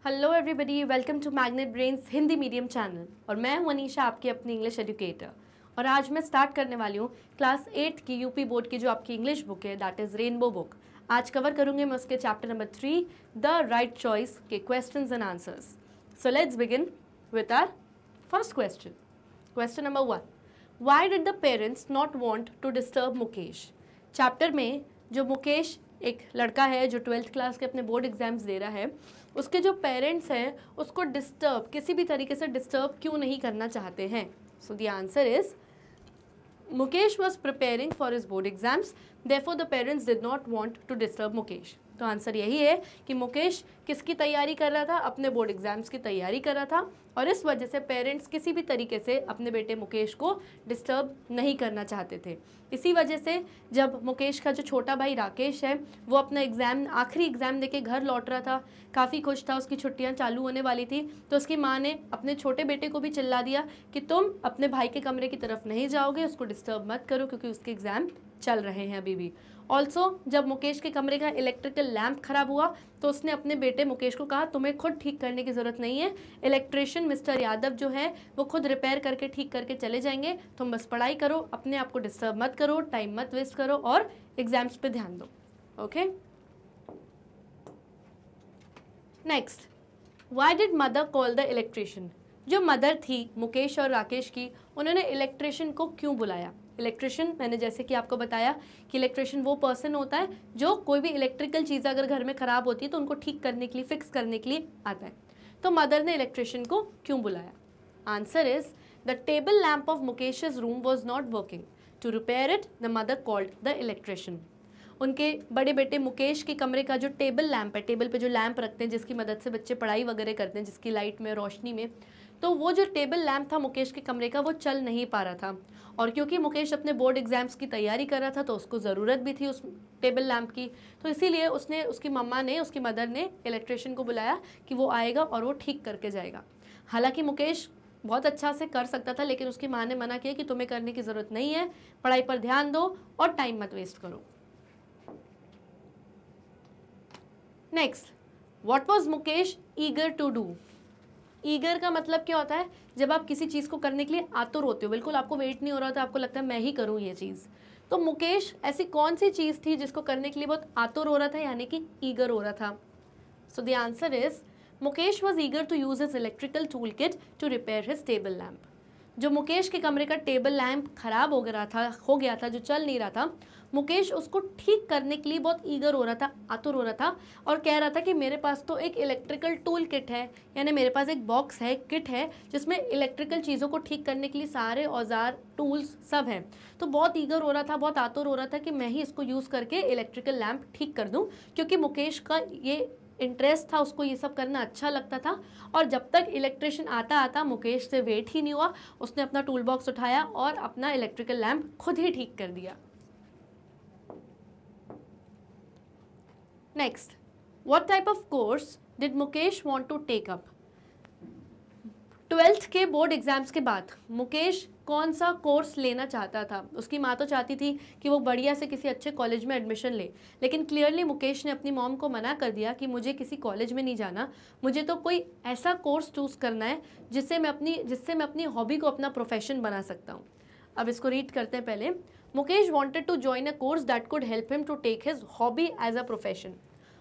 Hello everybody, welcome to Magnet Brains Hindi medium channel. और मैं हूं अनीशा, आपकी अपनी इंग्लिश एजुकेटर। और आज मैं स्टार्ट करने वाली हूं क्लास 8 की यूपी बोर्ड की जो आपकी इंग्लिश बुक है, दैट इज़ रेनबो बुक। आज कवर करूंगी मैं उसके chapter number 3, the right choice के questions and answers. So let's begin with our first question. Question number 1, why did the parents not want to disturb Mukesh. Chapter में जो मुकेश एक लड़का है जो 12th क्लास के अपने बोर्ड एग्जाम्स दे रहा है, उसके जो पेरेंट्स हैं उसको डिस्टर्ब, किसी भी तरीके से डिस्टर्ब क्यों नहीं करना चाहते हैं। So the answer is Mukesh was preparing for his board exams, therefore the parents did not want to disturb Mukesh. तो आंसर यही है कि मुकेश किसकी तैयारी कर रहा था, अपने बोर्ड एग्जाम्स की तैयारी कर रहा था, और इस वजह से पेरेंट्स किसी भी तरीके से अपने बेटे मुकेश को डिस्टर्ब नहीं करना चाहते थे। इसी वजह से जब मुकेश का जो छोटा भाई राकेश है वो अपना आखिरी एग्ज़ाम देके घर लौट रहा था, काफ़ी खुश था, उसकी छुट्टियां चालू होने वाली थी, तो उसकी माँ ने अपने छोटे बेटे को भी चिल्ला दिया कि तुम अपने भाई के कमरे की तरफ नहीं जाओगे, उसको डिस्टर्ब मत करो क्योंकि उसके एग्ज़ाम चल रहे हैं अभी भी। ऑल्सो जब मुकेश के कमरे का इलेक्ट्रिकल लैंप खराब हुआ तो उसने अपने बेटे मुकेश को कहा तुम्हें खुद ठीक करने की ज़रूरत नहीं है, इलेक्ट्रिशियन मिस्टर यादव जो है वो खुद रिपेयर करके ठीक करके चले जाएंगे, तुम बस पढ़ाई करो, अपने आप को डिस्टर्ब मत करो, टाइम मत वेस्ट करो और एग्जाम्स पे ध्यान दो। Okay, next, why did mother call the electrician. जो मदर थी मुकेश और राकेश की, उन्होंने इलेक्ट्रिशियन को क्यों बुलाया। इलेक्ट्रिशियन, मैंने जैसे कि आपको बताया कि इलेक्ट्रिशियन वो पर्सन होता है जो कोई भी इलेक्ट्रिकल चीज़ अगर घर में ख़राब होती है तो उनको ठीक करने के लिए, फिक्स करने के लिए आता है। तो मदर ने इलेक्ट्रिशियन को क्यों बुलाया। Answer is the table lamp of मुकेश's room was not working, to repair it the mother called the electrician. उनके बड़े बेटे मुकेश के कमरे का जो टेबल लैंप है, टेबल पे जो लैंप रखते हैं जिसकी मदद से बच्चे पढ़ाई वगैरह करते हैं, जिसकी लाइट में, रोशनी में, तो वो जो टेबल लैंप था मुकेश के कमरे का वो चल नहीं पा रहा था। और क्योंकि मुकेश अपने बोर्ड एग्जाम्स की तैयारी कर रहा था तो उसको ज़रूरत भी थी उस टेबल लैंप की, तो इसीलिए उसकी मदर ने इलेक्ट्रिशियन को बुलाया कि वो आएगा और वो ठीक करके जाएगा। हालांकि मुकेश बहुत अच्छा से कर सकता था, लेकिन उसकी माँ ने मना किया कि तुम्हें करने की ज़रूरत नहीं है, पढ़ाई पर ध्यान दो और टाइम मत वेस्ट करो। Next, what was Mukesh eager to do. Eager का मतलब क्या होता है, जब आप किसी चीज़ को करने के लिए आतुर होते हो, बिल्कुल आपको वेट नहीं हो रहा था, आपको लगता है मैं ही करूँ ये चीज़। तो मुकेश ऐसी कौन सी चीज़ थी जिसको करने के लिए बहुत आतुर हो रहा था, यानी कि ईगर हो रहा था। So the answer is Mukesh was eager to use his electrical tool kit to repair his table lamp. जो मुकेश के कमरे का टेबल लैंप खराब हो गया था, जो चल नहीं रहा था, मुकेश उसको ठीक करने के लिए बहुत ईगर हो रहा था, आतुर हो रहा था, और कह रहा था कि मेरे पास तो एक इलेक्ट्रिकल टूल किट है, यानी मेरे पास एक बॉक्स है, किट है, जिसमें इलेक्ट्रिकल चीज़ों को ठीक करने के लिए सारे औजार, टूल्स सब हैं। तो बहुत ईगर हो रहा था, बहुत आतुर हो रहा था कि मैं ही इसको यूज़ करके इलेक्ट्रिकल लैंप ठीक कर दूँ, क्योंकि मुकेश का ये इंटरेस्ट था, उसको ये सब करना अच्छा लगता था। और जब तक इलेक्ट्रिशियन आता मुकेश से वेट ही नहीं हुआ, उसने अपना टूल बॉक्स उठाया और अपना इलेक्ट्रिकल लैंप खुद ही ठीक कर दिया। Next, what type of course did Mukesh want to take up. 12th के बोर्ड एग्जाम्स के बाद मुकेश कौन सा कोर्स लेना चाहता था। उसकी माँ तो चाहती थी कि वो बढ़िया से किसी अच्छे कॉलेज में एडमिशन ले, लेकिन क्लियरली मुकेश ने अपनी मॉम को मना कर दिया कि मुझे किसी कॉलेज में नहीं जाना, मुझे तो कोई ऐसा कोर्स चूज़ करना है जिससे मैं अपनी हॉबी को अपना प्रोफेशन बना सकता हूँ। अब इसको रीड करते हैं पहले। Mukesh wanted to join a course that could help him to take his hobby as a profession.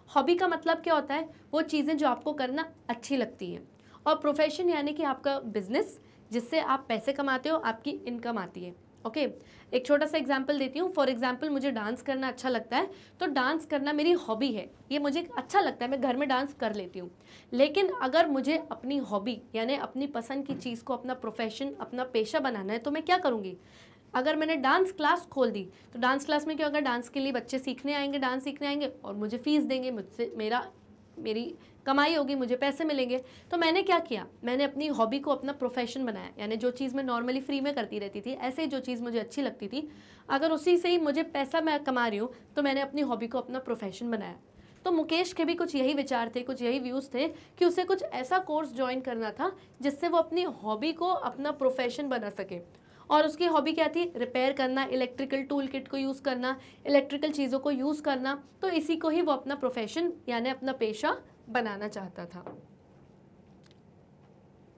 Hobby का मतलब क्या होता है, वो चीज़ें जो आपको करना अच्छी लगती हैं, और प्रोफेशन यानी कि आपका बिजनेस, जिससे आप पैसे कमाते हो, आपकी इनकम आती है। ओके, एक छोटा सा एग्जांपल देती हूँ। फॉर एग्जांपल, मुझे डांस करना अच्छा लगता है, तो डांस करना मेरी हॉबी है, ये मुझे अच्छा लगता है, मैं घर में डांस कर लेती हूँ। लेकिन अगर मुझे अपनी हॉबी यानी अपनी पसंद की चीज़ को अपना प्रोफेशन, अपना पेशा बनाना है, तो मैं क्या करूँगी। अगर मैंने डांस क्लास खोल दी तो डांस क्लास में क्या होगा, डांस के लिए बच्चे सीखने आएंगे, डांस सीखने आएंगे और मुझे फ़ीस देंगे, मुझसे मेरी कमाई होगी, मुझे पैसे मिलेंगे। तो मैंने क्या किया, मैंने अपनी हॉबी को अपना प्रोफेशन बनाया, यानी जो चीज़ मैं नॉर्मली फ्री में करती रहती थी, ऐसे ही जो चीज़ मुझे अच्छी लगती थी, अगर उसी से ही मुझे पैसा मैं कमा रही हूँ, तो मैंने अपनी हॉबी को अपना प्रोफेशन बनाया। तो मुकेश के भी कुछ यही विचार थे, कुछ यही व्यूज़ थे कि उसे कुछ ऐसा कोर्स ज्वाइन करना था जिससे वो अपनी हॉबी को अपना प्रोफेशन बना सके। और उसकी हॉबी क्या थी, रिपेयर करना, इलेक्ट्रिकल टूल किट को यूज़ करना, इलेक्ट्रिकल चीज़ों को यूज़ करना। तो इसी को ही वो अपना प्रोफेशन यानी अपना पेशा बनाना चाहता था।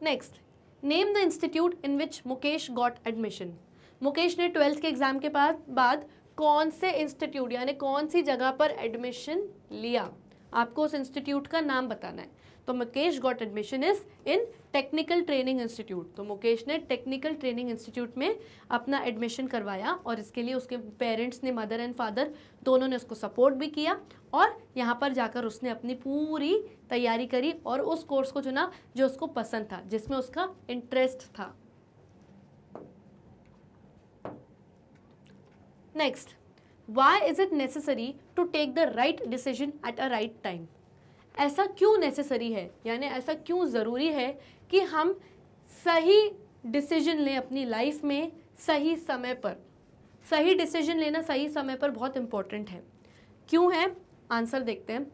Next, name the institute in which Mukesh got admission. Mukesh ने 12th के एग्जाम के बाद कौन से इंस्टीट्यूट यानी कौन सी जगह पर एडमिशन लिया, आपको उस इंस्टीट्यूट का नाम बताना है। तो Mukesh got admission is in technical training institute. तो मुकेश ने टेक्निकल ट्रेनिंग इंस्टीट्यूट में अपना एडमिशन करवाया और इसके लिए उसके पेरेंट्स ने, मदर एंड फादर दोनों ने उसको सपोर्ट भी किया और यहाँ पर जाकर उसने अपनी पूरी तैयारी करी और उस कोर्स को चुना जो उसको पसंद था, जिसमें उसका इंटरेस्ट था। Next, why is it necessary to take the right decision at a right time. ऐसा क्यों नेसेसरी है, यानी ऐसा क्यों ज़रूरी है कि हम सही डिसीजन लें अपनी लाइफ में सही समय पर। सही डिसीजन लेना सही समय पर बहुत इंपॉर्टेंट है। क्यों है, आंसर देखते हैं।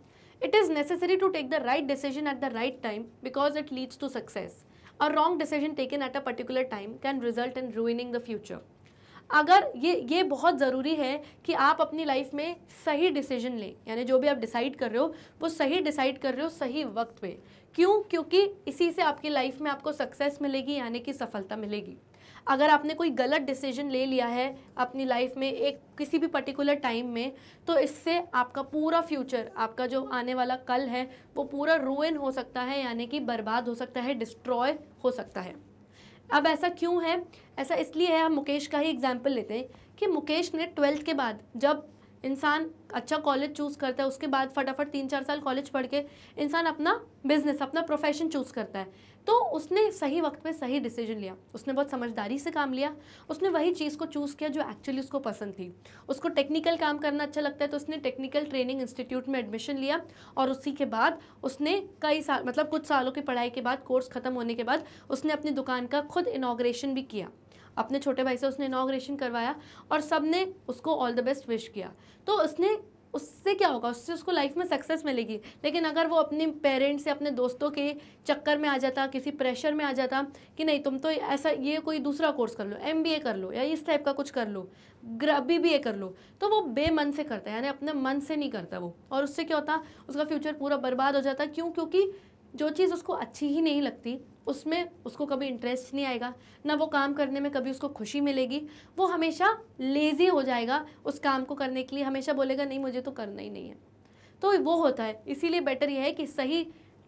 It is necessary to take the right decision at the right time because it leads to success. A wrong decision taken at a particular time can result in ruining the future. अगर ये बहुत ज़रूरी है कि आप अपनी life में सही डिसीजन लें, यानी जो भी आप डिसाइड कर रहे हो वो सही डिसाइड कर रहे हो सही वक्त पे। क्यों? क्योंकि इसी से आपकी लाइफ में आपको सक्सेस मिलेगी, यानी कि सफलता मिलेगी। अगर आपने कोई गलत डिसीजन ले लिया है अपनी लाइफ में एक किसी भी पर्टिकुलर टाइम में, तो इससे आपका पूरा फ्यूचर, आपका जो आने वाला कल है वो पूरा रूइन हो सकता है, यानी कि बर्बाद हो सकता है, डिस्ट्रॉय हो सकता है। अब ऐसा क्यों है? ऐसा इसलिए है, हम मुकेश का ही एग्जाम्पल लेते हैं कि मुकेश ने 12th के बाद जब इंसान अच्छा कॉलेज चूज़ करता है उसके बाद फटाफट 3-4 साल कॉलेज पढ़ के इंसान अपना बिजनेस, अपना प्रोफेशन चूज़ करता है, तो उसने सही वक्त पे सही डिसीजन लिया, उसने बहुत समझदारी से काम लिया, उसने वही चीज़ को चूज़ किया जो एक्चुअली उसको पसंद थी। उसको टेक्निकल काम करना अच्छा लगता है तो उसने टेक्निकल ट्रेनिंग इंस्टीट्यूट में एडमिशन लिया और उसी के बाद उसने कई साल, मतलब कुछ सालों की पढ़ाई के बाद, कोर्स ख़त्म होने के बाद उसने अपनी दुकान का खुद इनॉग्रेशन भी किया। अपने छोटे भाई से उसने इनॉग्रेशन करवाया और सब ने उसको ऑल द बेस्ट विश किया। तो उससे क्या होगा, उससे उसको लाइफ में सक्सेस मिलेगी। लेकिन अगर वो अपने पेरेंट्स से, अपने दोस्तों के चक्कर में आ जाता, किसी प्रेशर में आ जाता कि नहीं तुम तो ऐसा ये कोई दूसरा कोर्स कर लो, MBA कर लो या इस टाइप का कुछ कर लो, BBA कर लो, तो वो बेमन से करता है, यानी अपने मन से नहीं करता वो, और उससे क्या होता, उसका फ्यूचर पूरा बर्बाद हो जाता। क्यों? क्योंकि जो चीज़ उसको अच्छी ही नहीं लगती उसमें उसको कभी इंटरेस्ट नहीं आएगा, ना वो काम करने में कभी उसको खुशी मिलेगी, वो हमेशा लेज़ी हो जाएगा उस काम को करने के लिए, हमेशा बोलेगा नहीं मुझे तो करना ही नहीं है। तो वो होता है, इसीलिए बेटर यह है कि सही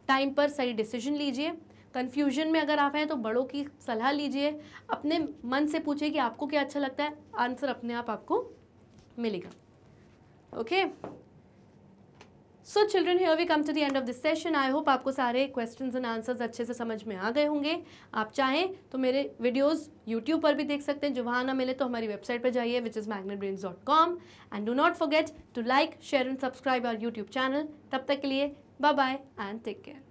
टाइम पर सही डिसीजन लीजिए। कन्फ्यूजन में अगर आप हैं तो बड़ों की सलाह लीजिए, अपने मन से पूछिए कि आपको क्या अच्छा लगता है, आंसर अपने आप आपको मिलेगा। Okay, so children, here we come to the end of this session. I hope आपको सारे क्वेश्चंस एंड आंसर्स अच्छे से समझ में आ गए होंगे। आप चाहें तो मेरे वीडियोस यूट्यूब पर भी देख सकते हैं, जो वहाँ ना मिले तो हमारी वेबसाइट पर जाइए which is magnetbrains.com, and do not forget to like, share and subscribe our YouTube channel. तब तक के लिए bye bye and take care.